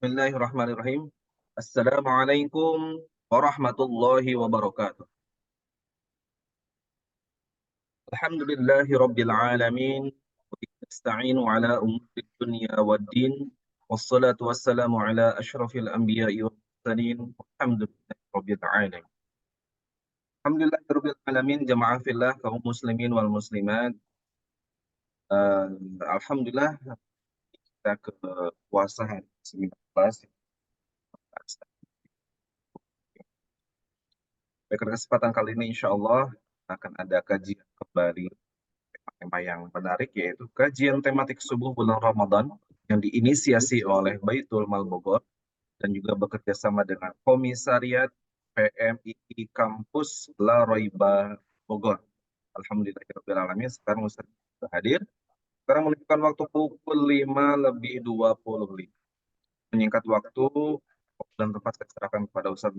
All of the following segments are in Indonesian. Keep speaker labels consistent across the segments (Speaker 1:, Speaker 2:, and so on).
Speaker 1: Bismillahirrahmanirrahim. Assalamualaikum warahmatullahi wabarakatuh. Alhamdulillahi rabbil alamin. Nasta'inu ala umuri dunya waddin. Wassalatu wassalamu ala ashrafil anbiya'i wal mursalin. Alhamdulillahi rabbil alamin. Alhamdulillahi rabbil alamin. Jamaah fillah kaum muslimin wal muslimat. Alhamdulillah kita ke puasa hari 19. Pada kesempatan kali ini insya Allah akan ada kajian kembali tema yang menarik, yaitu kajian tematik subuh bulan Ramadan yang diinisiasi oleh Baitul Mal Bogor dan juga bekerja sama dengan Komisariat PMII Kampus La Roiba Bogor. Alhamdulillahirrahmanirrahim. Sekarang Ustaz sudah hadir. Sekarang menunjukkan waktu pukul 5:25. Menyingkat waktu dan tempat saya serahkan kepada Ustaz.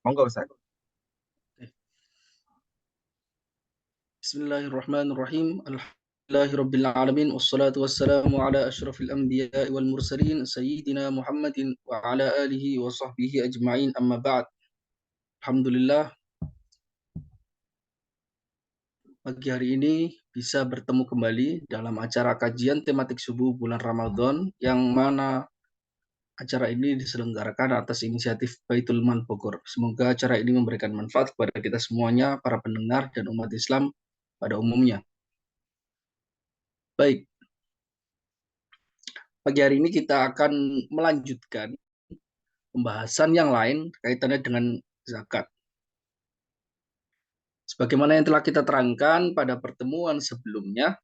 Speaker 1: Monggo Ustaz.
Speaker 2: Bismillahirrahmanirrahim. Alhamdulillahirabbil alamin wassalatu wassalamu ala asyrafil anbiya'i wal mursalin sayyidina Muhammadin wa ala alihi wa sahbihi ajma'in, amma ba'd. Alhamdulillah, pagi hari ini bisa bertemu kembali dalam acara kajian tematik subuh bulan Ramadan, yang mana acara ini diselenggarakan atas inisiatif Baitul Mal Bogor. Semoga acara ini memberikan manfaat kepada kita semuanya, para pendengar dan umat Islam pada umumnya. Baik, pagi hari ini kita akan melanjutkan pembahasan yang lain kaitannya dengan zakat. Sebagaimana yang telah kita terangkan pada pertemuan sebelumnya,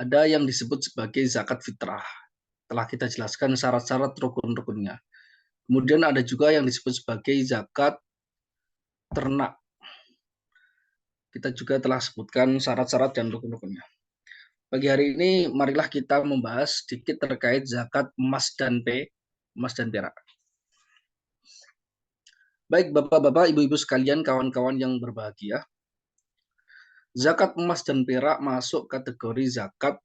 Speaker 2: ada yang disebut sebagai zakat fitrah. Telah kita jelaskan syarat-syarat rukun-rukunnya. Kemudian ada juga yang disebut sebagai zakat ternak. Kita juga telah sebutkan syarat-syarat dan rukun-rukunnya. Pagi hari ini marilah kita membahas sedikit terkait zakat emas dan perak. Baik Bapak-bapak, Ibu-ibu sekalian, kawan-kawan yang berbahagia, zakat emas dan perak masuk kategori zakat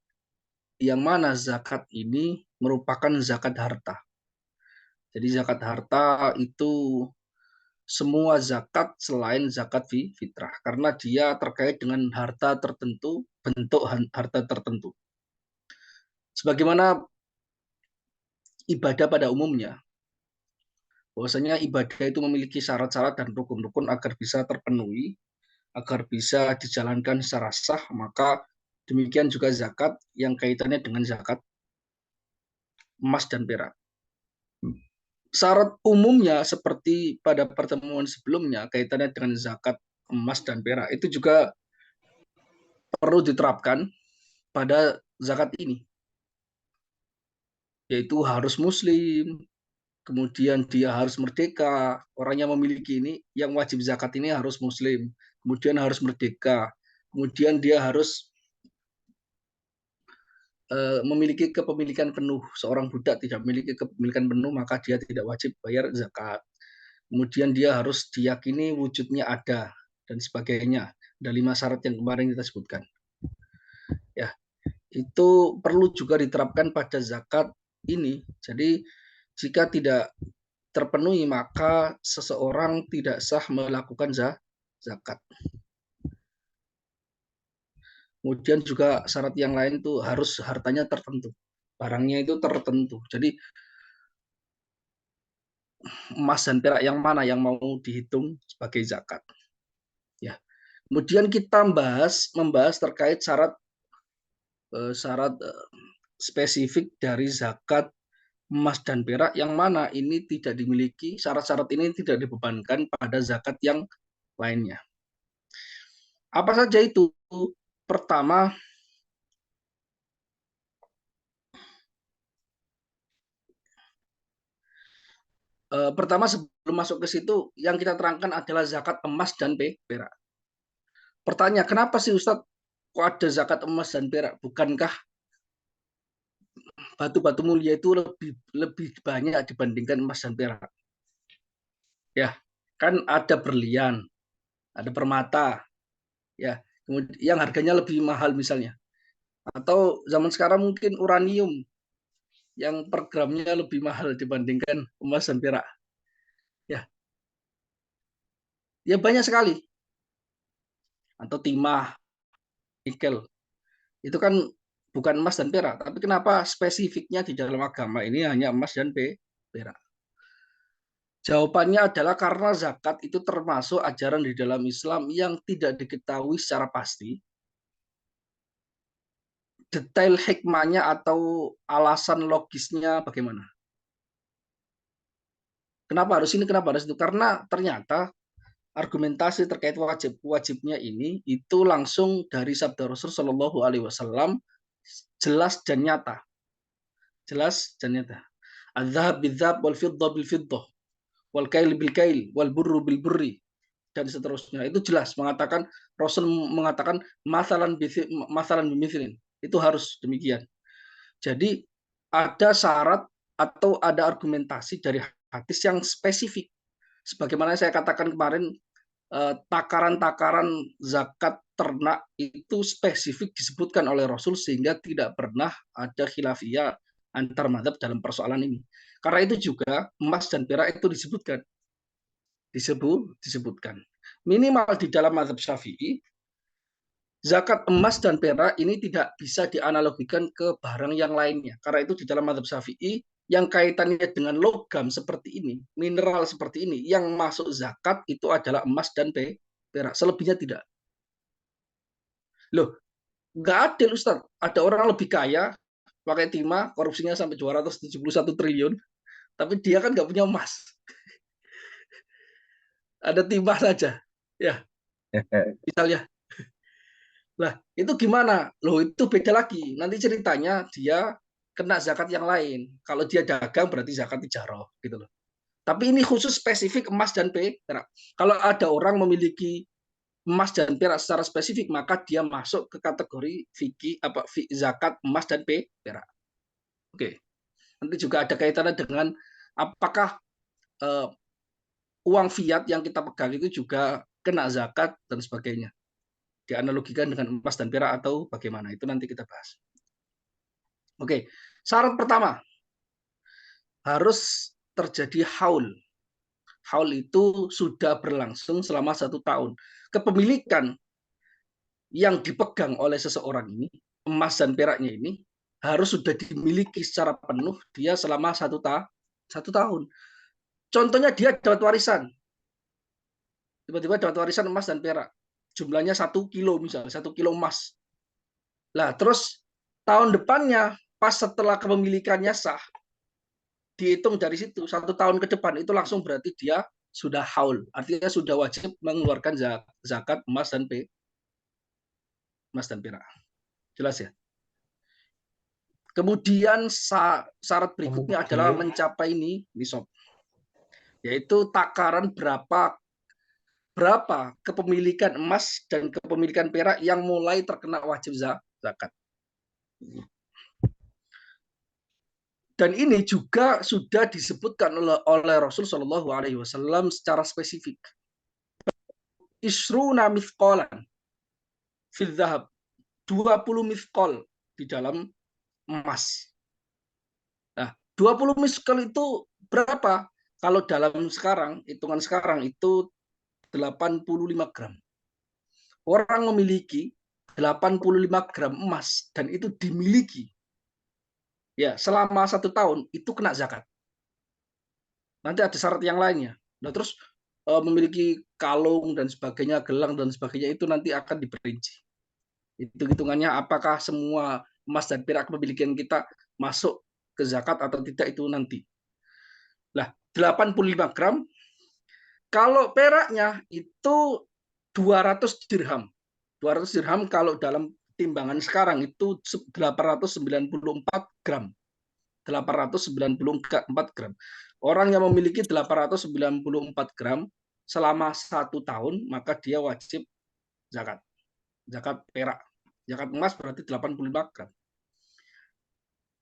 Speaker 2: yang mana zakat ini merupakan zakat harta. Jadi zakat harta itu semua zakat selain zakat fitrah, karena dia terkait dengan harta tertentu, bentuk harta tertentu. Sebagaimana ibadah pada umumnya, bahwasanya ibadah itu memiliki syarat-syarat dan rukun-rukun agar bisa terpenuhi, agar bisa dijalankan secara sah, maka demikian juga zakat yang kaitannya dengan zakat emas dan perak. Syarat umumnya seperti pada pertemuan sebelumnya kaitannya dengan zakat emas dan perak itu juga perlu diterapkan pada zakat ini, yaitu harus muslim, kemudian dia harus merdeka. Orang yang memiliki ini, yang wajib zakat ini harus muslim, kemudian harus merdeka, kemudian dia harus memiliki kepemilikan penuh. Seorang budak tidak memiliki kepemilikan penuh, maka dia tidak wajib bayar zakat. Kemudian dia harus diyakini wujudnya ada, dan sebagainya. Ada 5 syarat yang kemarin kita sebutkan. Ya, itu perlu juga diterapkan pada zakat ini. Jadi jika tidak terpenuhi, maka seseorang tidak sah melakukan zakat. Kemudian juga syarat yang lain itu harus hartanya tertentu, barangnya itu tertentu. Jadi emas dan perak yang mana yang mau dihitung sebagai zakat. Ya. Kemudian kita membahas terkait syarat spesifik dari zakat emas dan perak yang mana ini tidak dimiliki, syarat-syarat ini tidak dibebankan pada zakat yang lainnya. Apa saja itu? Pertama, sebelum masuk ke situ, yang kita terangkan adalah zakat emas dan perak. Pertanyaan, kenapa sih Ustadz kok ada zakat emas dan perak? Bukankah batu-batu mulia itu lebih banyak dibandingkan emas dan perak? Ya, kan ada berlian, ada permata, ya, yang harganya lebih mahal misalnya. Atau zaman sekarang mungkin uranium, yang per gramnya lebih mahal dibandingkan emas dan perak? Ya, ya banyak sekali. Atau timah, nikel. Itu kan bukan emas dan perak, tapi kenapa spesifiknya di dalam agama ini hanya emas dan perak? Jawabannya adalah karena zakat itu termasuk ajaran di dalam Islam yang tidak diketahui secara pasti. Detail hikmahnya atau alasan logisnya bagaimana? Kenapa harus ini, kenapa harus itu? Karena ternyata argumentasi terkait wajibnya ini itu langsung dari sabda Rasul Shallallahu Alaihi Wasallam, jelas dan nyata, jelas dan nyata. Adzhab bidzab wal fiddah bil fiddah wal kail bil kail wal burru bil burri dan seterusnya. Itu jelas mengatakan, Rasul mengatakan masalan bimithlin. Itu harus demikian. Jadi ada syarat atau ada argumentasi dari hadis yang spesifik. Sebagaimana saya katakan kemarin, takaran-takaran zakat ternak itu spesifik disebutkan oleh Rasul sehingga tidak pernah ada khilafiyah antar mazhab dalam persoalan ini. Karena itu juga emas dan perak itu disebutkan. Minimal di dalam mazhab Syafi'i, zakat emas dan perak ini tidak bisa dianalogikan ke barang yang lainnya. Karena itu di dalam mazhab Syafi'i yang kaitannya dengan logam seperti ini, mineral seperti ini, yang masuk zakat itu adalah emas dan perak. Selebihnya tidak. Loh, nggak adil Ustaz. Ada orang lebih kaya, pakai timah, korupsinya sampai 271 triliun, tapi dia kan nggak punya emas. Ada timah saja. Ya, misalnya. Lah, itu gimana? Loh, itu beda lagi. Nanti ceritanya dia kena zakat yang lain. Kalau dia dagang berarti zakat tijarah gitu loh. Tapi ini khusus spesifik emas dan perak. Kalau ada orang memiliki emas dan perak secara spesifik, maka dia masuk ke kategori zakat emas dan perak. Oke. Nanti juga ada kaitannya dengan apakah uh, uang fiat yang kita pegang itu juga kena zakat dan sebagainya. Dianalogikan dengan emas dan perak atau bagaimana, itu nanti kita bahas. Oke, syarat pertama harus terjadi haul. Haul itu sudah berlangsung selama 1 tahun. Kepemilikan yang dipegang oleh seseorang ini, emas dan peraknya ini, harus sudah dimiliki secara penuh dia selama 1 tahun. Contohnya dia dapat warisan, tiba-tiba dapat warisan emas dan perak, jumlahnya 1 kilo misalnya, 1 kilo emas. Lah terus tahun depannya pas setelah kepemilikannya sah, dihitung dari situ 1 tahun ke depan itu langsung berarti dia sudah haul, artinya sudah wajib mengeluarkan zakat emas dan perak. Jelas ya? Kemudian syarat berikutnya adalah mencapai nisab, yaitu takaran berapa kepemilikan emas dan kepemilikan perak yang mulai terkena wajib zakat. Dan ini juga sudah disebutkan oleh Rasul Shallallahu Alaihi Wasallam secara spesifik. Isruna mithqalan fil zahab, 20 mithqal di dalam emas. Nah, 20 mithqal itu berapa? Kalau dalam hitungan sekarang itu 85 gram. Orang memiliki 85 gram emas dan itu dimiliki ya selama 1 tahun, itu kena zakat. Nanti ada syarat yang lainnya. Nah terus memiliki kalung dan sebagainya, gelang dan sebagainya, itu nanti akan diperinci. Itu hitungannya apakah semua emas dan perak kepemilikan kita masuk ke zakat atau tidak, itu nanti. Lah 85 gram, kalau peraknya itu 200 dirham. 200 dirham kalau dalam timbangan sekarang itu 894 gram. 894 gram. Orang yang memiliki 894 gram selama 1 tahun, maka dia wajib zakat. Zakat perak. Zakat emas berarti 85 gram.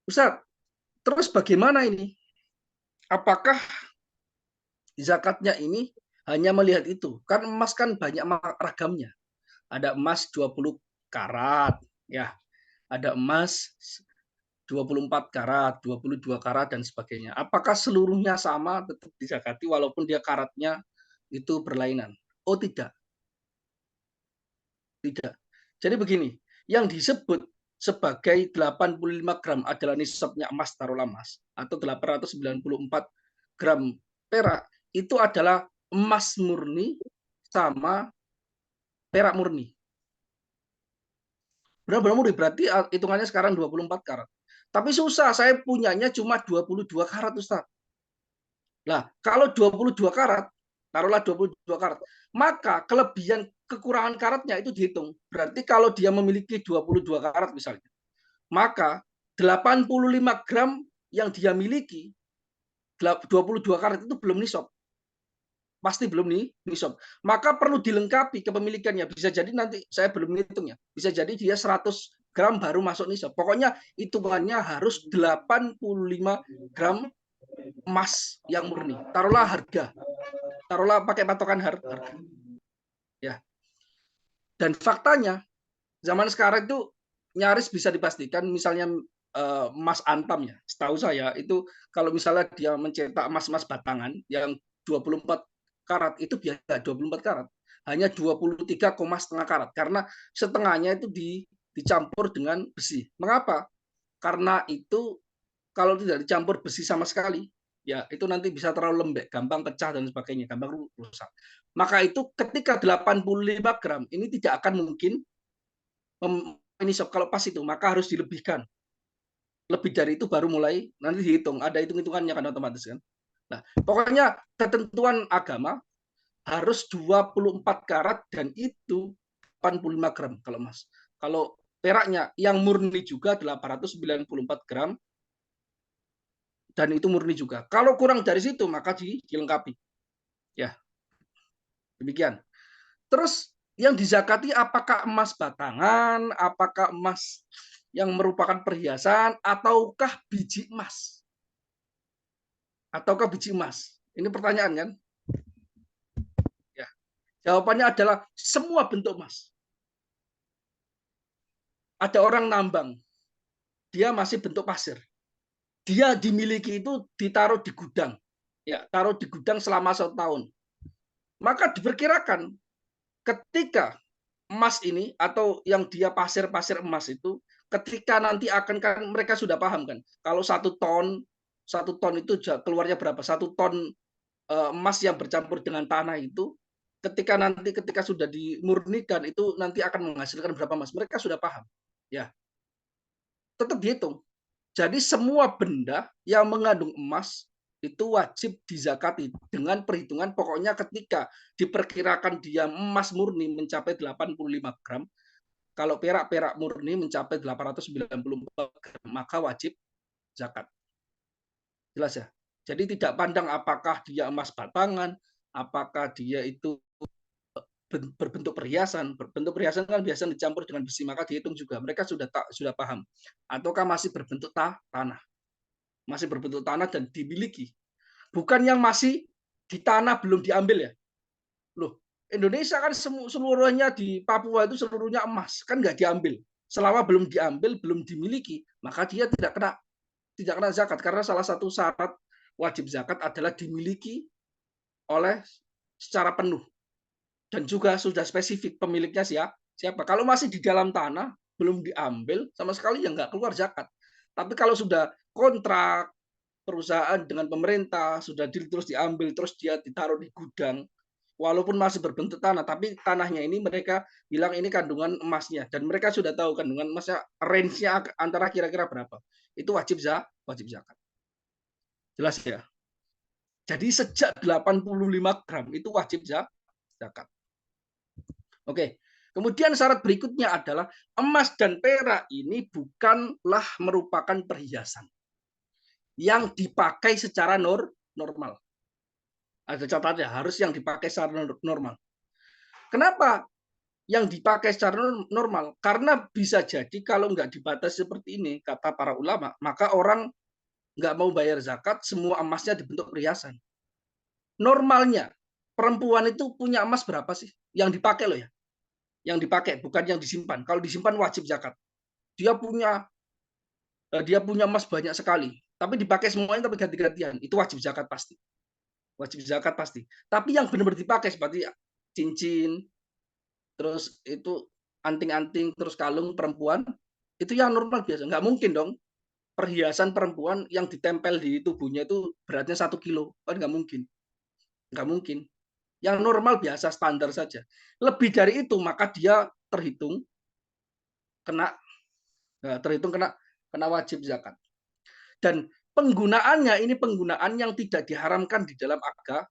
Speaker 2: Ustaz, terus bagaimana ini? Apakah zakatnya ini hanya melihat itu? Kan emas kan banyak ragamnya. Ada emas 20 karat, ya. Ada emas 24 karat, 22 karat, dan sebagainya. Apakah seluruhnya sama tetap dizakati walaupun dia karatnya itu berlainan? Oh tidak, tidak. Jadi begini, yang disebut sebagai 85 gram adalah nisabnya emas, taruhlah emas, atau 894 gram perak, itu adalah emas murni sama perak murni. Benar-benar murni, berarti hitungannya sekarang 24 karat. Tapi susah, saya punyanya cuma 22 karat, Ustaz. Nah, kalau 22 karat, taruhlah 22 karat, maka kelebihan kekurangan karatnya itu dihitung. Berarti kalau dia memiliki 22 karat misalnya, maka 85 gram yang dia miliki, 22 karat itu belum nisab. Pasti belum nih nisab. Maka perlu dilengkapi kepemilikannya. Bisa jadi nanti saya belum ngitungnya. Bisa jadi dia 100 gram baru masuk nisab. Pokoknya hitungannya harus 85 gram emas yang murni. Taruhlah harga. Taruhlah pakai patokan harga. Ya. Dan faktanya zaman sekarang itu nyaris bisa dipastikan misalnya emas antam ya. Setahu saya itu kalau misalnya dia mencetak emas-emas batangan yang 24 karat itu biasa 24 karat. Hanya 23,5 karat karena setengahnya itu dicampur dengan besi. Mengapa? Karena itu kalau tidak dicampur besi sama sekali, ya itu nanti bisa terlalu lembek, gampang pecah dan sebagainya, gampang rusak. Maka itu ketika 85 gram ini tidak akan mungkin ini kalau pas itu, maka harus dilebihkan. Lebih dari itu baru mulai nanti dihitung, ada hitung-hitungannya kan otomatis kan. Nah, pokoknya ketentuan agama harus 24 karat dan itu 85 gram kalau emas. Kalau peraknya yang murni juga 894 gram dan itu murni juga. Kalau kurang dari situ maka dilengkapi. Ya, demikian. Terus yang dizakati apakah emas batangan, apakah emas yang merupakan perhiasan, ataukah biji emas? Ataukah biji emas? Ini pertanyaan kan? Ya. Jawabannya adalah semua bentuk emas. Ada orang nambang, dia masih bentuk pasir. Dia dimiliki itu ditaruh di gudang. Ya, taruh di gudang selama 1 tahun. Maka diperkirakan ketika emas ini atau yang dia pasir-pasir emas itu ketika nanti akan kan mereka sudah paham kan kalau 1 ton itu keluarnya berapa 1 ton emas yang bercampur dengan tanah itu ketika sudah dimurnikan itu nanti akan menghasilkan berapa emas mereka sudah paham ya tetap dihitung jadi semua benda yang mengandung emas itu wajib dizakati dengan perhitungan pokoknya ketika diperkirakan dia emas murni mencapai 85 gram kalau perak murni mencapai 894 gram maka wajib zakat. Jelas ya? Jadi tidak pandang apakah dia emas batangan, apakah dia itu berbentuk perhiasan. Berbentuk perhiasan kan biasanya dicampur dengan besi, maka dihitung juga. Mereka sudah paham. Ataukah masih berbentuk tanah. Masih berbentuk tanah dan dimiliki. Bukan yang masih di tanah belum diambil ya. Loh, Indonesia kan seluruhnya di Papua itu seluruhnya emas, kan nggak diambil. Selama belum diambil, belum dimiliki, maka dia tidak kena zakat karena salah satu syarat wajib zakat adalah dimiliki oleh secara penuh dan juga sudah spesifik pemiliknya siapa. Kalau masih di dalam tanah belum diambil sama sekali ya nggak keluar zakat. Tapi kalau sudah kontrak perusahaan dengan pemerintah sudah terus diambil terus dia ditaruh di gudang walaupun masih berbentuk tanah tapi tanahnya ini mereka bilang ini kandungan emasnya dan mereka sudah tahu kandungan emasnya range-nya antara kira-kira berapa itu wajib zakat jelas ya jadi sejak 85 gram itu wajib zakat oke kemudian syarat berikutnya adalah emas dan perak ini bukanlah merupakan perhiasan yang dipakai secara normal ada catatannya harus yang dipakai secara normal. Kenapa yang dipakai secara normal? Karena bisa jadi kalau nggak dibatasi seperti ini, kata para ulama, maka orang nggak mau bayar zakat, semua emasnya dibentuk perhiasan. Normalnya, perempuan itu punya emas berapa sih? Yang dipakai loh ya. Yang dipakai, bukan yang disimpan. Kalau disimpan wajib zakat. Dia punya dia punya emas banyak sekali, tapi dipakai semuanya tapi ganti-gantian, itu wajib zakat pasti. Wajib zakat pasti. Tapi yang benar-benar dipakai seperti cincin, terus itu anting-anting, terus kalung perempuan, itu yang normal biasa. Nggak mungkin dong perhiasan perempuan yang ditempel di tubuhnya itu beratnya 1 kilo. Kan nggak mungkin. Nggak mungkin. Yang normal biasa standar saja. Lebih dari itu maka dia terhitung kena terhitung kena wajib zakat. Dan penggunaannya ini penggunaan yang tidak diharamkan di dalam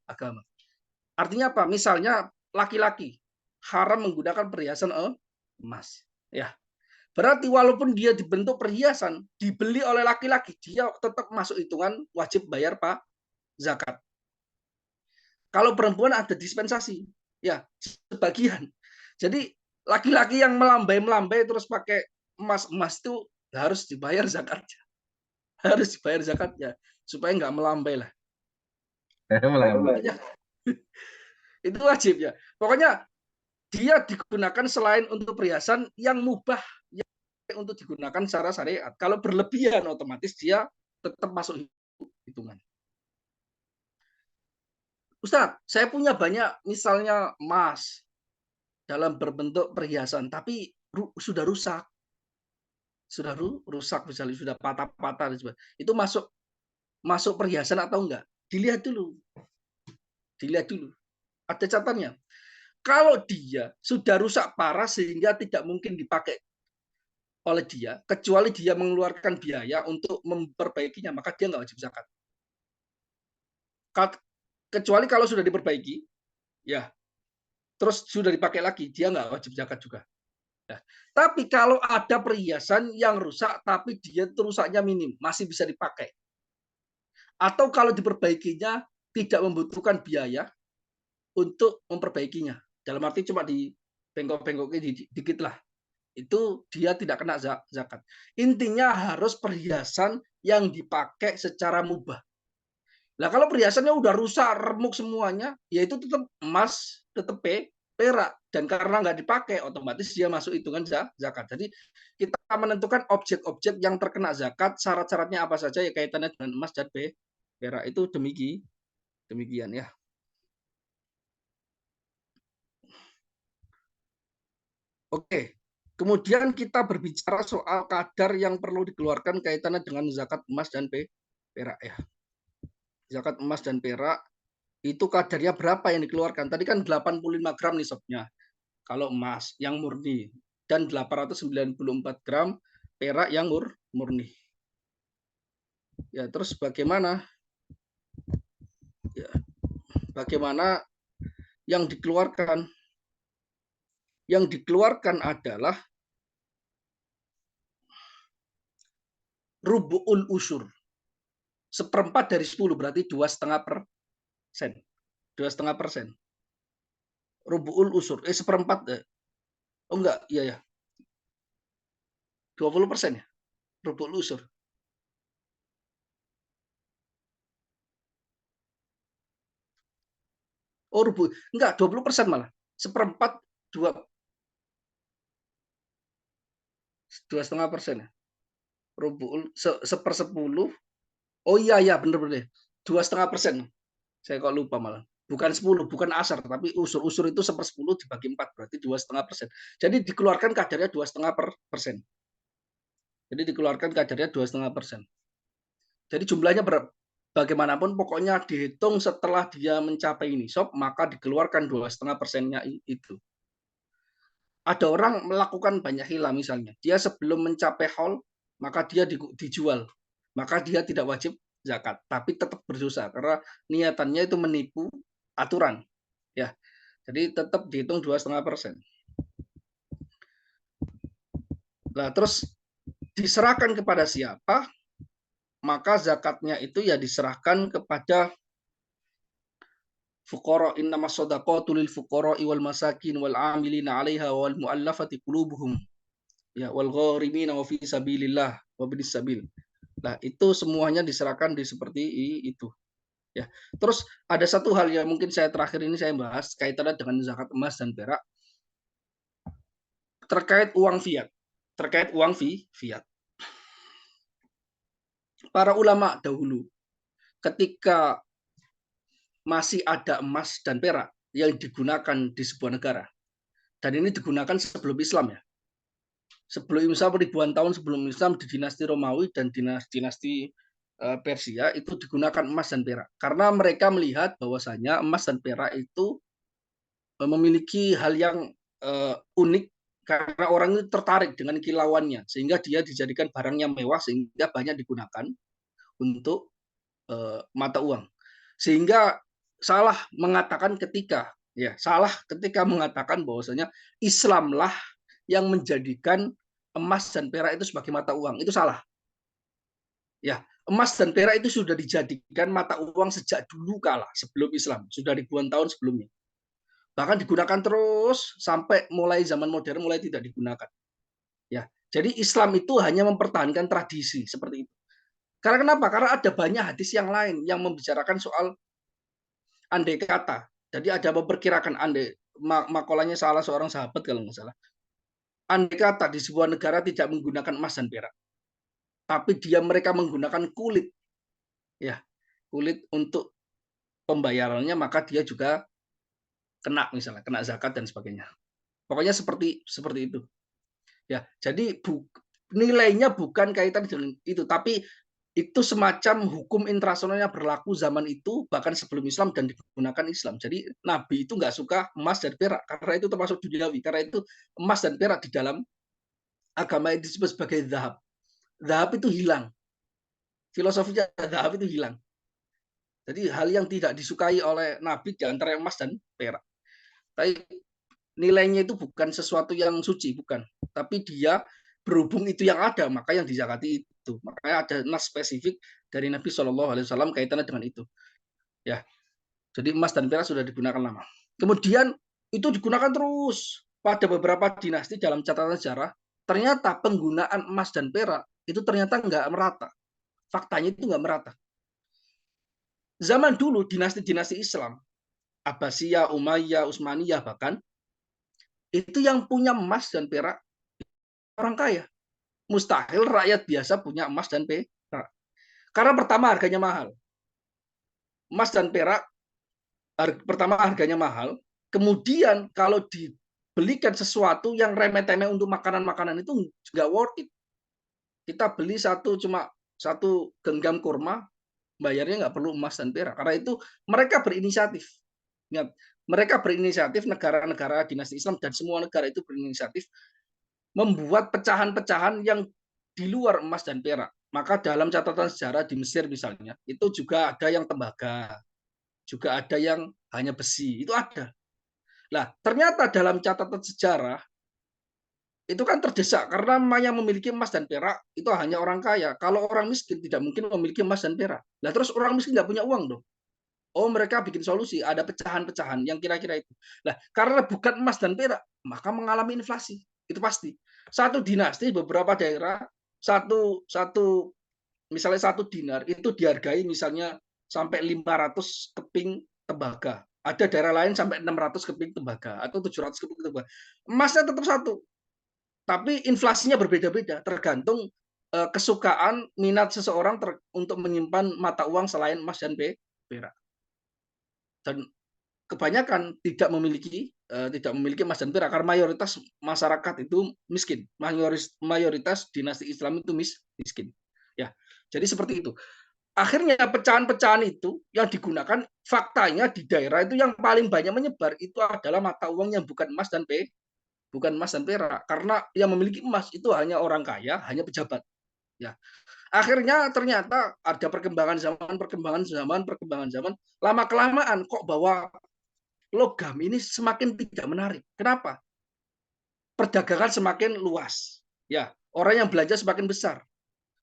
Speaker 2: agama. Artinya apa? Misalnya laki-laki haram menggunakan perhiasan emas. Ya, berarti walaupun dia dibentuk perhiasan, dibeli oleh laki-laki, dia tetap masuk hitungan wajib bayar zakat. Kalau perempuan ada dispensasi, ya sebagian. Jadi laki-laki yang melambai-melambai terus pakai emas itu harus dibayar zakatnya. Harus dibayar zakatnya supaya nggak melambai lah. Itu wajib ya. Pokoknya dia digunakan selain untuk perhiasan yang mubah yang untuk digunakan secara syariat. Kalau berlebihan otomatis dia tetap masuk hitungan. Ustadz, saya punya banyak misalnya emas dalam berbentuk perhiasan, tapi sudah rusak. Sudah rusak misalnya, sudah patah-patah. Itu masuk perhiasan atau enggak? Dilihat dulu. Dilihat dulu. Ada catatannya. Kalau dia sudah rusak parah sehingga tidak mungkin dipakai oleh dia, kecuali dia mengeluarkan biaya untuk memperbaikinya, maka dia nggak wajib zakat. Kecuali kalau sudah diperbaiki, ya, terus sudah dipakai lagi, dia nggak wajib zakat juga. Nah, tapi kalau ada perhiasan yang rusak, tapi dia rusaknya minim, masih bisa dipakai. Atau kalau diperbaikinya tidak membutuhkan biaya untuk memperbaikinya. Dalam arti cuma di bengkok-bengkoknya dikit lah. Itu dia tidak kena zakat. Intinya harus perhiasan yang dipakai secara mubah. Nah, kalau perhiasannya udah rusak, remuk semuanya, ya itu tetap emas, tetap perak. Dan karena nggak dipakai, otomatis dia masuk hitungan zakat. Jadi kita menentukan objek-objek yang terkena zakat, syarat-syaratnya apa saja ya kaitannya dengan emas dan perak. Itu demikian ya. Oke. Kemudian kita berbicara soal kadar yang perlu dikeluarkan kaitannya dengan zakat emas dan perak ya. Zakat emas dan perak itu kadarnya berapa yang dikeluarkan? Tadi kan 85 gram nisabnya kalau emas yang murni dan 894 gram perak yang murni. Ya, terus bagaimana? Ya, bagaimana yang dikeluarkan? Yang dikeluarkan adalah rubu'ul usyur. 1/4 dari 10 berarti 2,5%. 2,5%. Rubu'ul usyur. 1/4. Oh enggak, iya ya. 20% ya. Rubu'ul usyur. Oh, enggak, 20% malah. 1/4 2,5% ya. Rubu'ul 1/10. Oh iya ya, benar-benar. 2,5%. Saya kok lupa malah. Bukan 10, bukan asar, tapi usur-usur itu 1/10 dibagi 4, berarti 2,5%. Jadi dikeluarkan kadarnya 2,5%. Jadi dikeluarkan kadarnya 2,5%. Jadi jumlahnya bagaimanapun pokoknya dihitung setelah dia mencapai nisab, maka dikeluarkan 2,5%-nya itu. Ada orang melakukan banyak hila misalnya. Dia sebelum mencapai haul, maka dia dijual. Maka dia tidak wajib zakat, tapi tetap berdosa karena niatannya itu menipu aturan. Ya, jadi tetap dihitung 2,5%. Nah, terus diserahkan kepada siapa? Maka zakatnya itu ya diserahkan kepada fuqara, innamas shadaqatu lil fuqara wal masakin wal 'amilina 'alaiha wal mu'allafati qulubuhum ya wal gharimina wa fi sabilillah wa binis sabil. Nah, itu semuanya diserahkan di seperti itu. Ya. Terus ada satu hal yang mungkin saya terakhir ini saya bahas kaitannya dengan zakat emas dan perak terkait uang fiat. Terkait uang fiat. para ulama dahulu ketika masih ada emas dan perak yang digunakan di sebuah negara, dan ini digunakan sebelum Islam ya, sebelum Islam, ribuan tahun sebelum Islam, di dinasti Romawi dan dinasti Persia itu digunakan emas dan perak karena mereka melihat bahwasanya emas dan perak itu memiliki hal yang unik karena orang itu tertarik dengan kilauannya sehingga dia dijadikan barang yang mewah sehingga banyak digunakan untuk mata uang. Sehingga salah ketika mengatakan bahwasanya Islamlah yang menjadikan emas dan perak itu sebagai mata uang. Itu salah. Ya, emas dan perak itu sudah dijadikan mata uang sejak dulu kala sebelum Islam, sudah ribuan tahun sebelumnya. Bahkan digunakan terus sampai mulai zaman modern mulai tidak digunakan. Ya, jadi Islam itu hanya mempertahankan tradisi seperti itu. Karena kenapa? Karena ada banyak hadis yang lain yang membicarakan soal andai kata. Jadi ada memperkirakan andai makolanya salah seorang sahabat kalau nggak salah. Andai kata di sebuah negara tidak menggunakan emas dan perak, tapi mereka menggunakan kulit, ya kulit untuk pembayarannya, maka dia juga kena misalnya kena zakat dan sebagainya. Pokoknya seperti itu. Ya, jadi nilainya bukan kaitan dengan itu, tapi itu semacam hukum internasionalnya berlaku zaman itu bahkan sebelum Islam dan digunakan Islam. Jadi Nabi itu nggak suka emas dan perak karena itu termasuk duniawi. Karena itu emas dan perak di dalam agama itu disebut sebagai zahab. Zahab itu hilang. Filosofinya zahab itu hilang. Jadi hal yang tidak disukai oleh Nabi di antara emas dan perak. Tapi nilainya itu bukan sesuatu yang suci, bukan. Tapi dia berhubung itu yang ada, maka yang dizakati itu. Makanya ada nas spesifik dari Nabi Shallallahu Alaihi Wasallam kaitannya dengan itu. Ya, jadi emas dan perak sudah digunakan lama. Kemudian itu digunakan terus pada beberapa dinasti dalam catatan sejarah. Ternyata penggunaan emas dan perak itu ternyata nggak merata. Faktanya itu nggak merata. Zaman dulu dinasti-dinasti Islam, Abbasiyah, Umayyah, Utsmaniyah bahkan, itu yang punya emas dan perak orang kaya. Mustahil rakyat biasa punya emas dan perak. Karena pertama harganya mahal. Emas dan perak pertama harganya mahal, kemudian kalau dibelikan sesuatu yang remeh-temeh untuk makanan-makanan itu nggak worth it. Kita beli cuma satu genggam kurma, bayarnya nggak perlu emas dan perak. Karena itu mereka berinisiatif. Ingat, mereka berinisiatif, negara-negara dinasti Islam dan semua negara itu berinisiatif membuat pecahan-pecahan yang di luar emas dan perak. Maka dalam catatan sejarah di Mesir misalnya, itu juga ada yang tembaga, juga ada yang hanya besi, itu ada. Nah, ternyata dalam catatan sejarah itu kan terdesak karena yang memiliki emas dan perak itu hanya orang kaya. Kalau orang miskin tidak mungkin memiliki emas dan perak. Nah, terus orang miskin nggak punya uang dong. Oh, mereka bikin solusi, ada pecahan-pecahan yang kira-kira itu. Nah, karena bukan emas dan perak, maka mengalami inflasi. Itu pasti. Satu dinasti beberapa daerah satu misalnya satu dinar itu dihargai misalnya sampai 500 keping tembaga. Ada daerah lain sampai 600 keping tembaga atau 700 keping tembaga. Emasnya tetap satu, tapi inflasinya berbeda-beda tergantung kesukaan minat seseorang untuk menyimpan mata uang selain emas dan perak. Dan kebanyakan tidak memiliki emas dan perak karena mayoritas masyarakat itu miskin, mayoritas dinasti Islam itu miskin. Ya, jadi seperti itu. Akhirnya pecahan-pecahan itu yang digunakan faktanya di daerah itu yang paling banyak menyebar itu adalah mata uang yang bukan emas dan perak karena yang memiliki emas itu hanya orang kaya, hanya pejabat. Ya, akhirnya ternyata ada perkembangan zaman, lama kelamaan kok bahwa logam ini semakin tidak menarik. Kenapa? Perdagangan semakin luas. Ya, orang yang belanja semakin besar.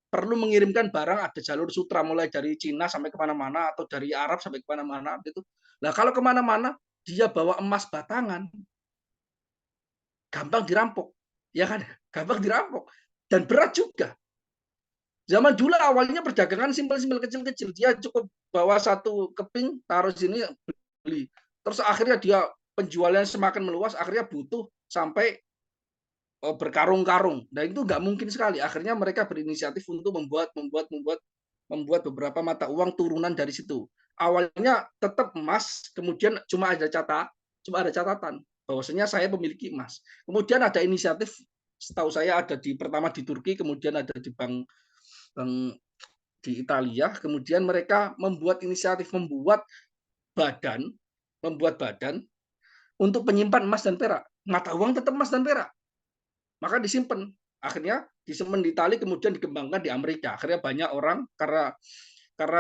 Speaker 2: Perlu mengirimkan barang ada jalur sutra mulai dari Cina sampai kemana-mana atau dari Arab sampai kemana-mana gitu. Nah kalau kemana-mana dia bawa emas batangan, gampang dirampok, ya kan? Gampang dirampok dan berat juga. Zaman dulu awalnya perdagangan simpel-simpel kecil-kecil. Dia cukup bawa satu keping, taruh sini, beli. Terus akhirnya dia penjualannya semakin meluas, akhirnya butuh sampai berkarung-karung. Dan itu nggak mungkin sekali. Akhirnya mereka berinisiatif untuk membuat membuat beberapa mata uang turunan dari situ. Awalnya tetap emas, kemudian cuma ada catatan bahwasanya saya memiliki emas. Kemudian ada inisiatif, setahu saya ada pertama di Turki, kemudian ada di bank di Italia, kemudian mereka membuat inisiatif badan, membuat badan untuk penyimpan emas dan perak. Mata uang tetap emas dan perak, maka disimpan. Akhirnya disimpan di Itali, kemudian dikembangkan di Amerika. Akhirnya banyak orang, karena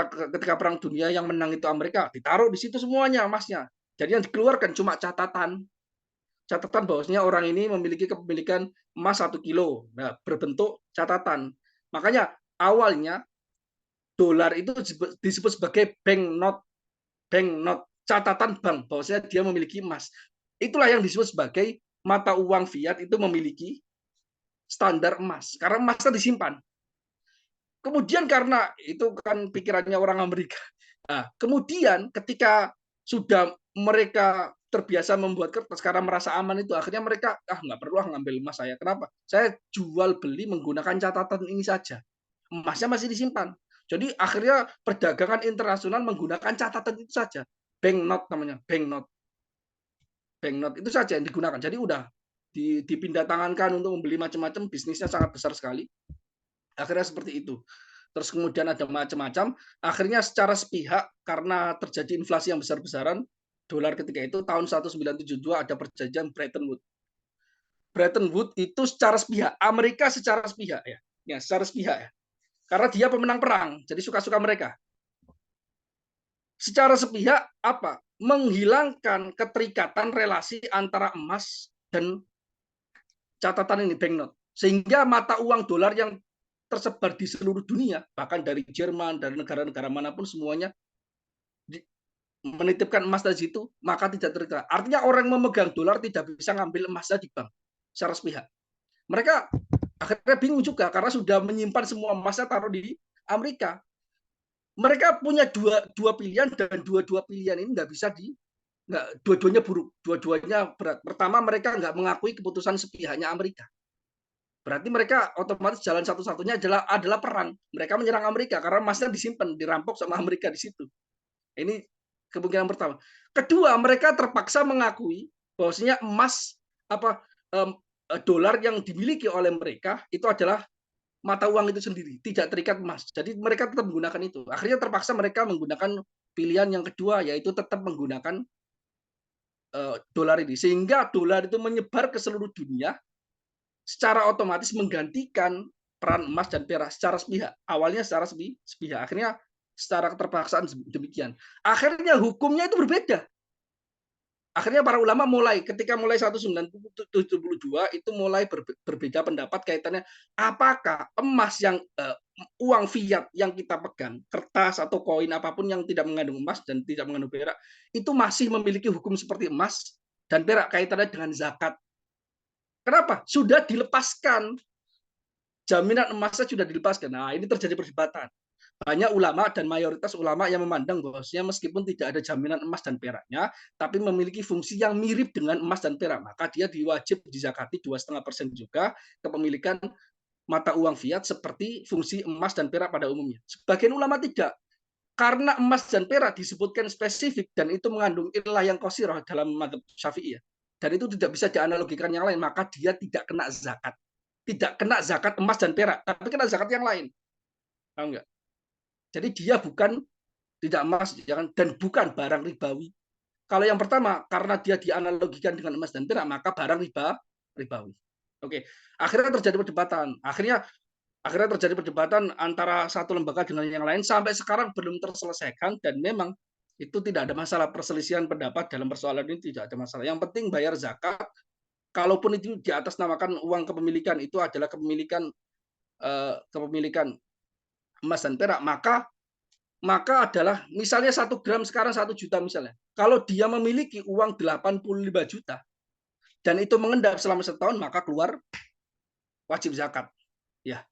Speaker 2: ketika Perang Dunia yang menang itu Amerika, ditaruh di situ semuanya emasnya. Jadi yang dikeluarkan cuma catatan bahwasanya orang ini memiliki kepemilikan emas 1 kilo. Nah, berbentuk catatan. Makanya awalnya dolar itu disebut sebagai bank note, catatan bank bahwasanya dia memiliki emas. Itulah yang disebut sebagai mata uang fiat itu memiliki standar emas, karena emasnya disimpan. Kemudian karena itu kan pikirannya orang Amerika. Nah, kemudian ketika sudah mereka terbiasa membuat kertas karena merasa aman, itu akhirnya mereka nggak perlu ngambil emas saya. Kenapa? Saya jual beli menggunakan catatan ini saja. Emasnya masih disimpan. Jadi akhirnya perdagangan internasional menggunakan catatan itu saja. Bank note namanya, bank note itu saja yang digunakan. Jadi udah dipindah tangankan untuk membeli macam-macam, bisnisnya sangat besar sekali. Akhirnya seperti itu. Terus kemudian ada macam-macam. Akhirnya secara sepihak karena terjadi inflasi yang besar-besaran, dolar ketika itu tahun 1972 ada perjanjian Bretton Woods. Bretton Woods itu secara sepihak, Amerika secara sepihak ya. Ya, secara sepihak ya. Karena dia pemenang perang, jadi suka-suka mereka. Secara sepihak apa? Menghilangkan keterikatan relasi antara emas dan catatan ini, banknote. Sehingga mata uang dolar yang tersebar di seluruh dunia, bahkan dari Jerman, dari negara-negara manapun, semuanya menitipkan emas dari situ, maka tidak terikat. Artinya orang yang memegang dolar tidak bisa ngambil emasnya di bank secara sepihak. Mereka akhirnya bingung juga karena sudah menyimpan semua emasnya taruh di Amerika. Mereka punya dua pilihan, dan dua pilihan ini nggak bisa dua-duanya buruk, dua-duanya berat. Pertama, mereka nggak mengakui keputusan sepihaknya Amerika. Berarti mereka otomatis jalan satu-satunya adalah perang. Mereka menyerang Amerika karena emasnya disimpan, dirampok sama Amerika di situ. Ini kemungkinan pertama. Kedua, mereka terpaksa mengakui bahwasanya emas dolar yang dimiliki oleh mereka itu adalah mata uang itu sendiri, tidak terikat emas. Jadi mereka tetap menggunakan itu. Akhirnya terpaksa mereka menggunakan pilihan yang kedua, yaitu tetap menggunakan dolar ini. Sehingga dolar itu menyebar ke seluruh dunia, secara otomatis menggantikan peran emas dan perak secara sepihak. Awalnya secara sepihak, akhirnya secara keterpaksaan demikian. Akhirnya hukumnya itu berbeda. Akhirnya para ulama ketika mulai 1972 itu mulai berbeda pendapat kaitannya apakah emas yang uang fiat yang kita pegang, kertas atau koin apapun yang tidak mengandung emas dan tidak mengandung perak, itu masih memiliki hukum seperti emas dan perak kaitannya dengan zakat. Kenapa? Sudah dilepaskan, jaminan emasnya sudah dilepaskan. Nah, ini terjadi perdebatan. Banyak ulama dan mayoritas ulama yang memandang bahwasanya meskipun tidak ada jaminan emas dan peraknya, tapi memiliki fungsi yang mirip dengan emas dan perak, maka dia diwajib dizakati 2,5% juga kepemilikan mata uang fiat seperti fungsi emas dan perak pada umumnya. Sebagian ulama tidak. Karena emas dan perak disebutkan spesifik dan itu mengandung ilah yang qasirah dalam mazhab Syafi'iyah. Dan itu tidak bisa dianalogikan yang lain, maka dia tidak kena zakat. Tidak kena zakat emas dan perak, tapi kena zakat yang lain. Paham nggak? Jadi dia bukan tidak emas dan bukan barang ribawi. Kalau yang pertama, karena dia dianalogikan dengan emas dan perak, maka barang ribawi. Oke, akhirnya terjadi perdebatan. Akhirnya terjadi perdebatan antara satu lembaga dengan yang lain sampai sekarang belum terselesaikan, dan memang itu tidak ada masalah, perselisihan pendapat dalam persoalan ini tidak ada masalah. Yang penting bayar zakat. Kalaupun itu di atas namakan uang kepemilikan itu adalah kepemilikan emas dan perak, maka adalah misalnya 1 gram sekarang 1 juta misalnya. Kalau dia memiliki uang 85 juta dan itu mengendap selama setahun, maka keluar wajib zakat. Ya,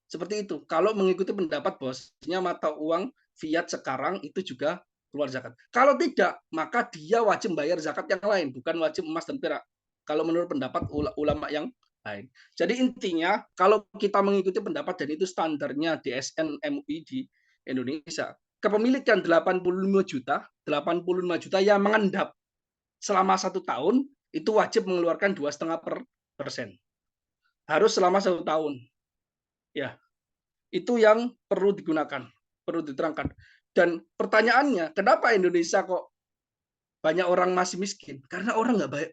Speaker 2: seperti itu. Kalau mengikuti pendapat bosnya mata uang fiat sekarang itu juga keluar zakat. Kalau tidak, maka dia wajib bayar zakat yang lain, bukan wajib emas dan perak. Kalau menurut pendapat ulama yang lain. Jadi intinya kalau kita mengikuti pendapat dan itu standarnya DSN MUI Indonesia. Kepemilikan 85 juta yang mengendap selama 1 tahun itu wajib mengeluarkan 2,5%. Harus selama 1 tahun. Ya, itu yang perlu digunakan, perlu diterangkan. Dan pertanyaannya, kenapa Indonesia kok banyak orang masih miskin? Karena orang nggak bayar,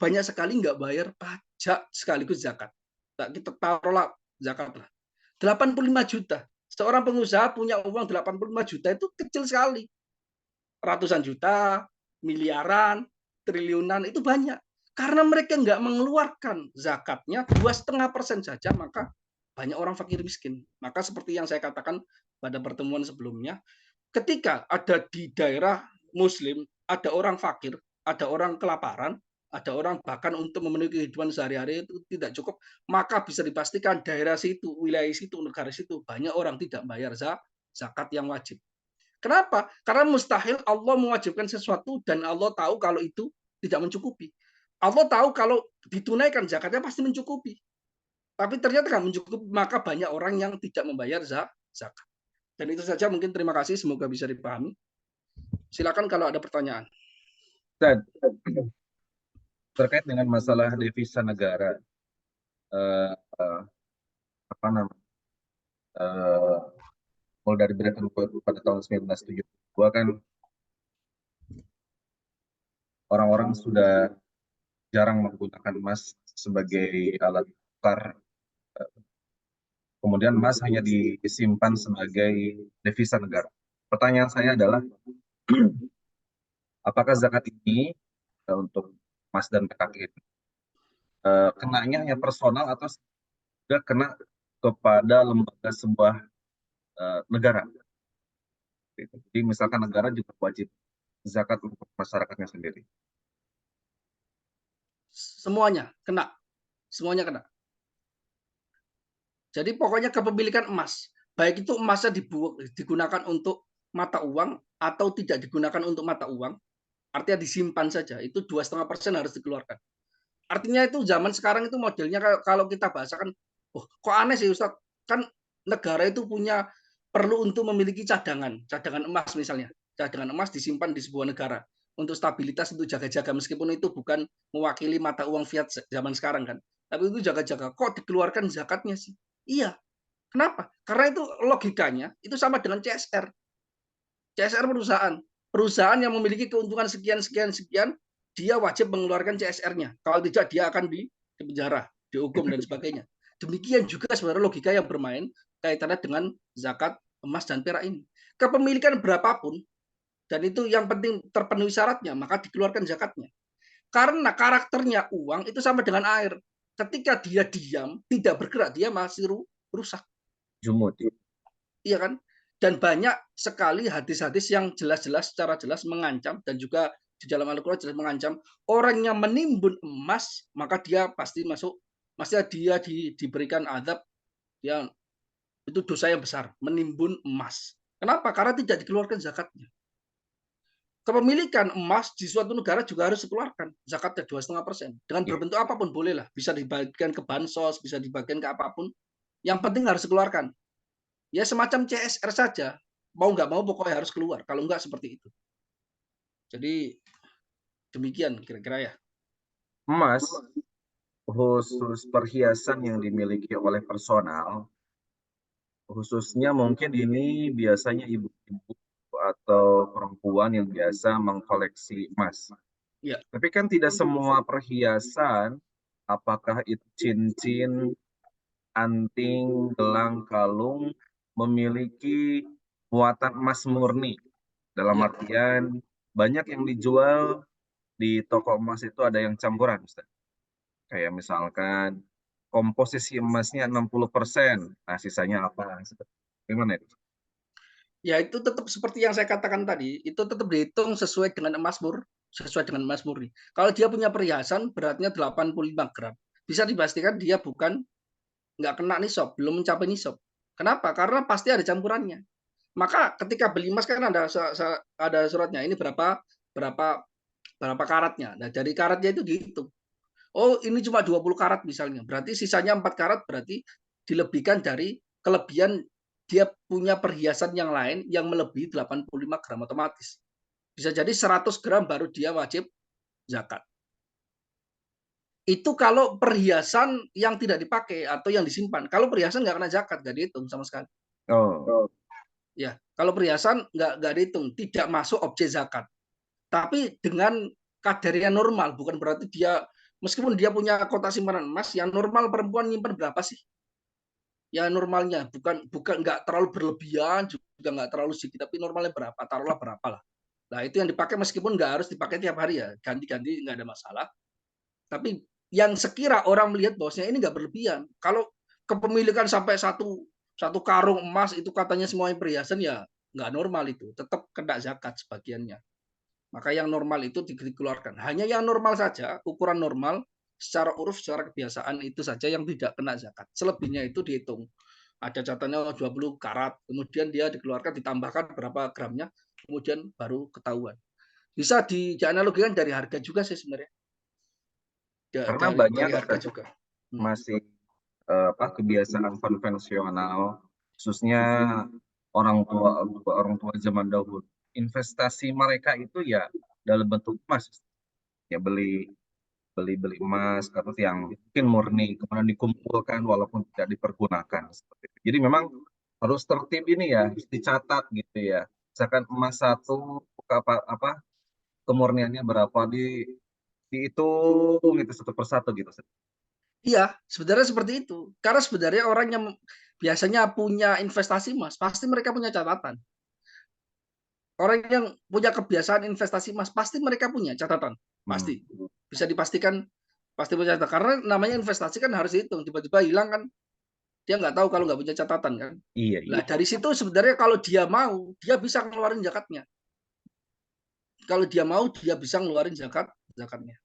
Speaker 2: banyak sekali nggak bayar pajak sekaligus zakat. Nah, kita taruhlah zakat lah. 85 juta. Seorang pengusaha punya uang 85 juta itu kecil sekali. Ratusan juta, miliaran, triliunan itu banyak. Karena mereka nggak mengeluarkan zakatnya 2,5% saja, maka banyak orang fakir miskin. Maka seperti yang saya katakan pada pertemuan sebelumnya, ketika ada di daerah Muslim, ada orang fakir, ada orang kelaparan, ada orang bahkan untuk memenuhi kehidupan sehari-hari itu tidak cukup, maka bisa dipastikan daerah situ, wilayah situ, negara situ banyak orang tidak bayar zakat yang wajib. Kenapa? Karena mustahil Allah mewajibkan sesuatu dan Allah tahu kalau itu tidak mencukupi. Allah tahu kalau ditunaikan zakatnya pasti mencukupi. Tapi ternyata nggak mencukupi, maka banyak orang yang tidak membayar zakat. Dan itu saja mungkin, terima kasih, semoga bisa dipahami. Silakan kalau ada pertanyaan.
Speaker 1: Dan terkait dengan masalah devisa negara, eh, eh, apa namanya, mulai dari Bretton Woods pada tahun 1972 kan orang-orang sudah jarang menggunakan emas sebagai alat tukar. Kemudian emas hanya disimpan sebagai devisa negara. Pertanyaan saya adalah, apakah zakat ini untuk emas dan perak ini kenanya hanya personal atau sudah kena kepada lembaga sebuah negara? Jadi misalkan negara juga wajib zakat untuk masyarakatnya sendiri.
Speaker 2: Semuanya kena. Semuanya kena. Jadi pokoknya kepemilikan emas, baik itu emasnya digunakan untuk mata uang atau tidak digunakan untuk mata uang, artinya disimpan saja, itu 2,5% harus dikeluarkan. Artinya itu zaman sekarang itu modelnya kalau kita bahasakan, oh kok aneh sih Ustadz, kan negara itu punya perlu untuk memiliki cadangan emas misalnya, cadangan emas disimpan di sebuah negara untuk stabilitas, untuk jaga-jaga, meskipun itu bukan mewakili mata uang fiat zaman sekarang kan, tapi itu jaga-jaga. Kok dikeluarkan zakatnya sih? Iya, kenapa? Karena itu logikanya itu sama dengan CSR. CSR perusahaan yang memiliki keuntungan sekian sekian sekian, dia wajib mengeluarkan CSR-nya. Kalau tidak dia akan di penjara, dihukum dan sebagainya. Demikian juga sebenarnya logika yang bermain kaitannya dengan zakat emas dan perak ini. Kepemilikan berapapun dan itu yang penting terpenuhi syaratnya, maka dikeluarkan zakatnya. Karena karakternya uang itu sama dengan air. Ketika dia diam, tidak bergerak, dia masih rusak.
Speaker 1: Jumut.
Speaker 2: Iya kan? Dan banyak sekali hadis-hadis yang jelas-jelas secara jelas mengancam, dan juga di dalam Al-Quran jelas mengancam orang yang menimbun emas, maka dia pasti masuk, maksudnya dia diberikan azab, dia itu dosa yang besar, menimbun emas. Kenapa? Karena tidak dikeluarkan zakatnya. Kepemilikan emas di suatu negara juga harus dikeluarkan zakatnya 2,5%. Dengan berbentuk apapun boleh lah, bisa dibagikan ke bansos, bisa dibagikan ke apapun. Yang penting harus dikeluarkan. Ya semacam CSR saja, mau nggak mau pokoknya harus keluar, kalau nggak seperti itu. Jadi demikian kira-kira ya.
Speaker 1: Emas khusus perhiasan yang dimiliki oleh personal, khususnya mungkin ini biasanya ibu-ibu atau perempuan yang biasa mengkoleksi emas.
Speaker 2: Ya,
Speaker 1: Tapi kan tidak semua perhiasan, apakah itu cincin, anting, gelang, kalung, memiliki muatan emas murni. Dalam
Speaker 2: ya,
Speaker 1: artian, banyak yang dijual di toko emas itu ada yang campuran, Ustaz. Kayak misalkan komposisi emasnya 60%, nah sisanya apa? Gimana itu?
Speaker 2: ya itu tetap seperti yang saya katakan tadi, itu tetap dihitung sesuai dengan emas murni. Kalau dia punya perhiasan beratnya 85 gram, bisa dipastikan dia bukan, nggak kena nisab, belum mencapai nisab. Kenapa? Karena pasti ada campurannya. Maka ketika beli emas kan ada suratnya, ini berapa berapa berapa karatnya. Nah, dari karatnya itu dihitung. Oh, ini cuma 20 karat misalnya. Berarti sisanya 4 karat, berarti dilebihkan dari kelebihan dia punya perhiasan yang lain yang melebihi 85 gram otomatis. Bisa jadi 100 gram baru dia wajib zakat. Itu kalau perhiasan yang tidak dipakai atau yang disimpan. Kalau perhiasan nggak kena zakat, nggak dihitung sama sekali.
Speaker 1: Oh,
Speaker 2: Ya, kalau perhiasan nggak dihitung, tidak masuk objek zakat. Tapi dengan kadarnya normal, bukan berarti dia meskipun dia punya kotak simpanan emas, yang normal perempuan nyimpan berapa sih? Ya normalnya, bukan nggak terlalu berlebihan, juga nggak terlalu sedikit, tapi normalnya berapa? Taruhlah berapa lah. Nah itu yang dipakai meskipun nggak harus dipakai tiap hari ya, ganti-ganti nggak ada masalah. Tapi yang sekira orang melihat bahwasanya ini nggak berlebihan. Kalau kepemilikan sampai satu karung emas itu katanya semuanya perhiasan ya nggak normal itu, tetap kena zakat sebagiannya. Maka yang normal itu dikeluarkan. Hanya yang normal saja, ukuran normal, secara uruf, secara kebiasaan itu saja yang tidak kena zakat. Selebihnya itu dihitung. Ada catatannya 20 karat, kemudian dia dikeluarkan, ditambahkan berapa gramnya, kemudian baru ketahuan. Bisa dianalogikan dari harga juga sih sebenarnya.
Speaker 1: karena
Speaker 2: Dari
Speaker 1: banyak
Speaker 2: harga juga.
Speaker 1: masih kebiasaan konvensional, khususnya orang tua zaman dahulu. Investasi mereka itu ya dalam bentuk emas, ya beli beli beli emas atau yang mungkin murni kemudian dikumpulkan walaupun tidak dipergunakan seperti itu. Jadi memang harus tertib ini ya, harus dicatat gitu ya. Misalkan emas satu apa kemurniannya berapa dihitung itu satu persatu gitu.
Speaker 2: Iya, sebenarnya seperti itu. Karena sebenarnya orang yang biasanya punya investasi emas, pasti mereka punya catatan. Orang yang punya kebiasaan investasi emas, pasti mereka punya catatan. Pasti. Bisa dipastikan pasti punya catatan. Karena namanya investasi kan harus dihitung. Tiba-tiba hilang kan, dia nggak tahu kalau nggak punya catatan kan.
Speaker 1: Iya,
Speaker 2: Nah,
Speaker 1: iya.
Speaker 2: dari situ sebenarnya kalau dia mau, dia bisa ngeluarin zakatnya. Kalau dia mau, dia bisa ngeluarin zakatnya.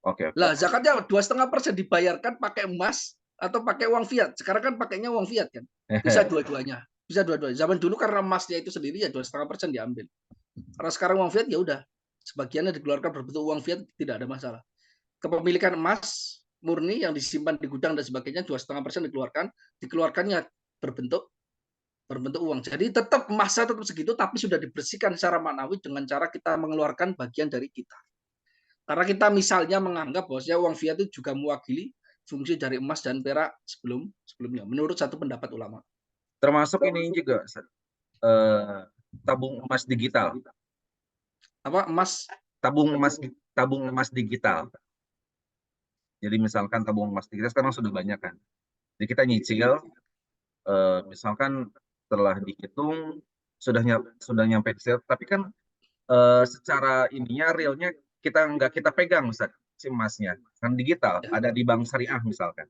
Speaker 1: Oke, oke.
Speaker 2: Lah, zakatnya 2,5% dibayarkan pakai emas atau pakai uang fiat. Sekarang kan pakainya uang fiat kan. Bisa dua-duanya. Bisa dua-duanya. Zaman dulu karena emasnya itu sendiri ya 2,5% diambil. Karena sekarang uang fiat ya udah sebagiannya dikeluarkan berbentuk uang fiat tidak ada masalah. Kepemilikan emas murni yang disimpan di gudang dan sebagainya 2,5% dikeluarkannya berbentuk uang. Jadi tetap emasnya tetap segitu tapi sudah dibersihkan secara maknawi dengan cara kita mengeluarkan bagian dari kita. Karena kita misalnya menganggap bahwa uang fiat itu juga mewakili fungsi dari emas dan perak sebelumnya menurut satu pendapat ulama.
Speaker 1: Termasuk ini juga tabung emas digital.
Speaker 2: Apa emas?
Speaker 1: Tabung emas digital. Jadi misalkan tabung emas digital sekarang sudah banyak kan. Jadi kita nyicil, misalkan setelah dihitung sudah nyampe di situ, tapi kan secara ininya realnya nggak kita pegang Ustaz, si emasnya kan digital, ada di bank syariah misalkan.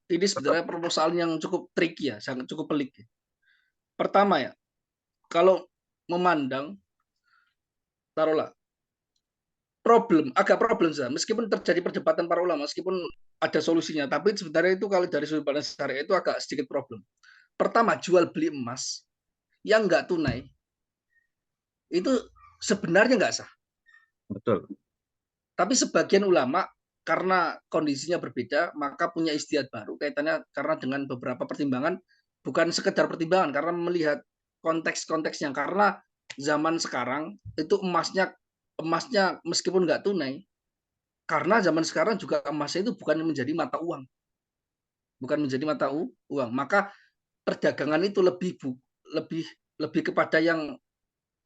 Speaker 2: Ini
Speaker 1: Tetap.
Speaker 2: sebenarnya permasalahan yang cukup tricky ya, sangat cukup pelik. Pertama ya, kalau memandang, taruhlah, agak problem saja. Meskipun terjadi perdebatan para ulama, meskipun ada solusinya, tapi sebenarnya itu kalau dari sudut pandang syariah itu agak sedikit problem. Pertama, jual beli emas yang nggak tunai itu sebenarnya nggak sah.
Speaker 1: Betul.
Speaker 2: Tapi sebagian ulama karena kondisinya berbeda, maka punya istihad baru kaitannya karena dengan beberapa pertimbangan, bukan sekedar pertimbangan, karena melihat konteks-konteksnya. Karena zaman sekarang itu emasnya meskipun nggak tunai, karena zaman sekarang juga emasnya itu bukan menjadi mata uang, maka perdagangan itu lebih lebih kepada yang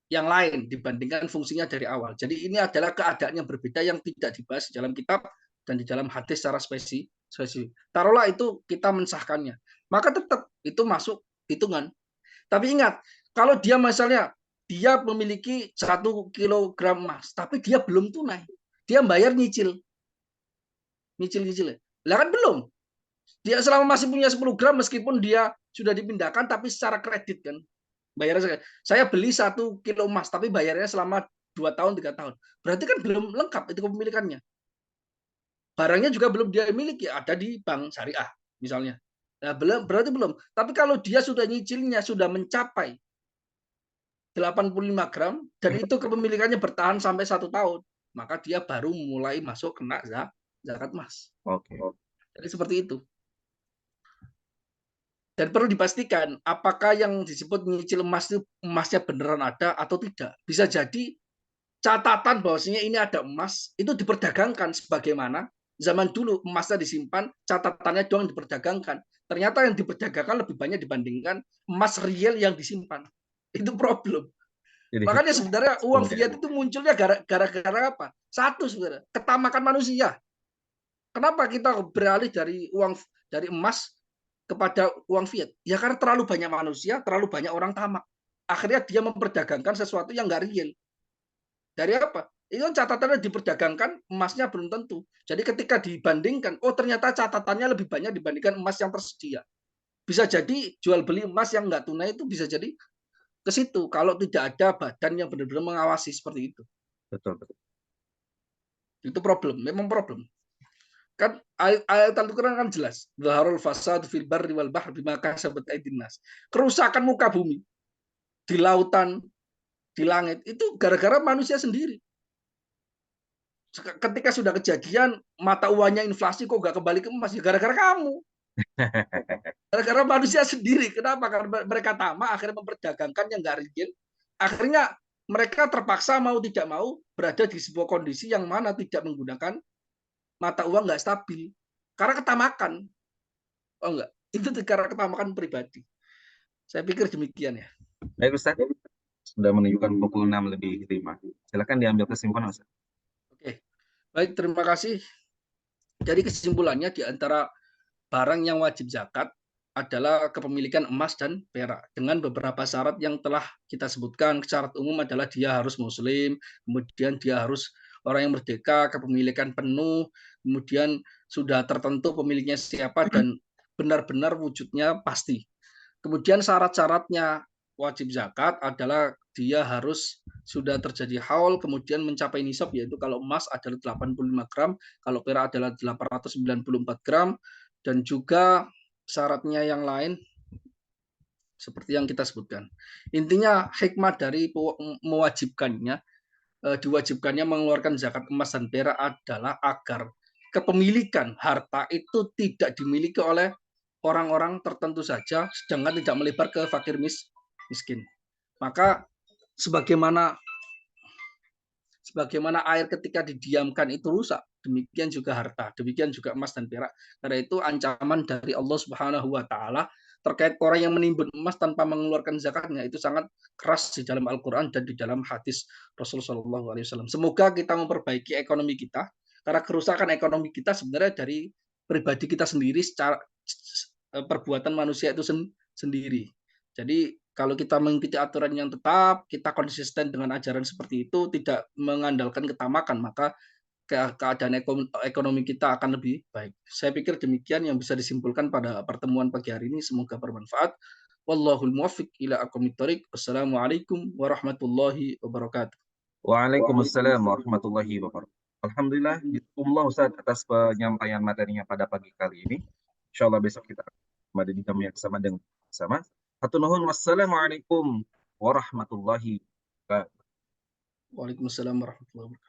Speaker 2: lain dibandingkan fungsinya dari awal. Jadi ini adalah keadaan yang berbeda yang tidak dibahas di dalam kitab dan di dalam hadis secara spesifik. Taruhlah itu kita mensahkannya, maka tetap itu masuk hitungan. Tapi ingat, kalau dia misalnya dia memiliki 1 kilogram emas, tapi dia belum tunai, dia bayar nyicil, lah kan belum. Dia selama masih punya 10 gram meskipun dia sudah dipindahkan tapi secara kredit kan. Bayarnya saya beli 1 kilo emas tapi bayarnya selama 2 tahun 3 tahun. Berarti kan belum lengkap itu kepemilikannya. Barangnya juga belum dia miliki, ada di bank syariah misalnya. Nah, berarti belum. Tapi kalau dia sudah nyicilnya sudah mencapai 85 gram dan itu kepemilikannya bertahan sampai 1 tahun, maka dia baru mulai masuk kena zakat emas.
Speaker 1: Oke.
Speaker 2: Jadi seperti itu. Dan perlu dipastikan apakah yang disebut nyicil emas itu emasnya beneran ada atau tidak. Bisa jadi catatan bahwasanya ini ada emas itu diperdagangkan, sebagaimana zaman dulu emasnya disimpan, catatannya doang diperdagangkan. Ternyata yang diperdagangkan lebih banyak dibandingkan emas real yang disimpan. Itu problem.
Speaker 1: Jadi
Speaker 2: Makanya sebenarnya uang
Speaker 1: ya.
Speaker 2: fiat itu munculnya gara-gara apa? Satu sebenarnya, ketamakan manusia. Kenapa kita beralih dari emas kepada uang fiat? Ya karena terlalu banyak manusia, terlalu banyak orang tamak. Akhirnya dia memperdagangkan sesuatu yang nggak real. Dari apa? Itu catatannya diperdagangkan, emasnya belum tentu. Jadi ketika dibandingkan, oh ternyata catatannya lebih banyak dibandingkan emas yang tersedia. Bisa jadi jual beli emas yang nggak tunai itu bisa jadi ke situ kalau tidak ada badan yang benar-benar mengawasi seperti itu.
Speaker 1: Betul, betul.
Speaker 2: Itu problem, memang problem. Kan ayat Al-Quran kan jelas. Zaharul fasad fil barri wal bahr bima kasabat aydin nas. Kerusakan muka bumi di lautan, di langit itu gara-gara manusia sendiri. Ketika sudah kejadian mata uangnya inflasi kok gak kembali ke emas, ya gara-gara kamu. Gara-gara manusia sendiri. Kenapa? Karena mereka tamak, akhirnya memperdagangkan yang gak real. Akhirnya mereka terpaksa mau tidak mau berada di sebuah kondisi yang mana tidak menggunakan mata uang nggak stabil. Karena ketamakan. Oh enggak, itu karena ketamakan pribadi. Saya pikir demikian ya.
Speaker 1: Baik Ustaz, sudah menunjukkan pukul 6:05. Silakan diambil kesimpulan Ustaz.
Speaker 2: Oke, baik, terima kasih. Jadi kesimpulannya di antara barang yang wajib zakat adalah kepemilikan emas dan perak dengan beberapa syarat yang telah kita sebutkan. Syarat umum adalah dia harus muslim, kemudian dia harus orang yang merdeka, kepemilikan penuh, kemudian sudah tertentu pemiliknya siapa dan benar-benar wujudnya pasti. Kemudian syarat-syaratnya wajib zakat adalah dia harus sudah terjadi haul, kemudian mencapai nisab, yaitu kalau emas adalah 85 gram, kalau perak adalah 894 gram, dan juga syaratnya yang lain seperti yang kita sebutkan. Intinya hikmah dari mewajibkannya, diwajibkannya mengeluarkan zakat emas dan perak adalah agar kepemilikan harta itu tidak dimiliki oleh orang-orang tertentu saja, sedangkan tidak melebar ke fakir miskin. Maka sebagaimana air ketika didiamkan itu rusak, demikian juga harta, demikian juga emas dan perak. Karena itu ancaman dari Allah Subhanahu wa taala terkait orang yang menimbun emas tanpa mengeluarkan zakatnya itu sangat keras di dalam Al-Qur'an dan di dalam hadis Rasulullah SAW. Semoga kita memperbaiki ekonomi kita, karena kerusakan ekonomi kita sebenarnya dari pribadi kita sendiri secara perbuatan manusia itu sendiri. Jadi kalau kita mengikuti aturan yang tetap, kita konsisten dengan ajaran seperti itu, tidak mengandalkan ketamakan, maka keadaan ekonomi kita akan lebih baik. Saya pikir demikian yang bisa disimpulkan pada pertemuan pagi hari ini. Semoga bermanfaat. Wallahul muwaffiq ila aqwamit thoriq. Wassalamualaikum warahmatullahi wabarakatuh.
Speaker 1: Waalaikumsalam warahmatullahi wabarakatuh. Alhamdulillah, jazakumullah Ustaz atas penyampaian materinya pada pagi kali ini. Insyaallah besok kita kembali di jam yang sama dengan sama. Hatur nuhun, wassalamualaikum warahmatullahi wabarakatuh.
Speaker 2: Waalaikumsalam warahmatullahi wabarakatuh.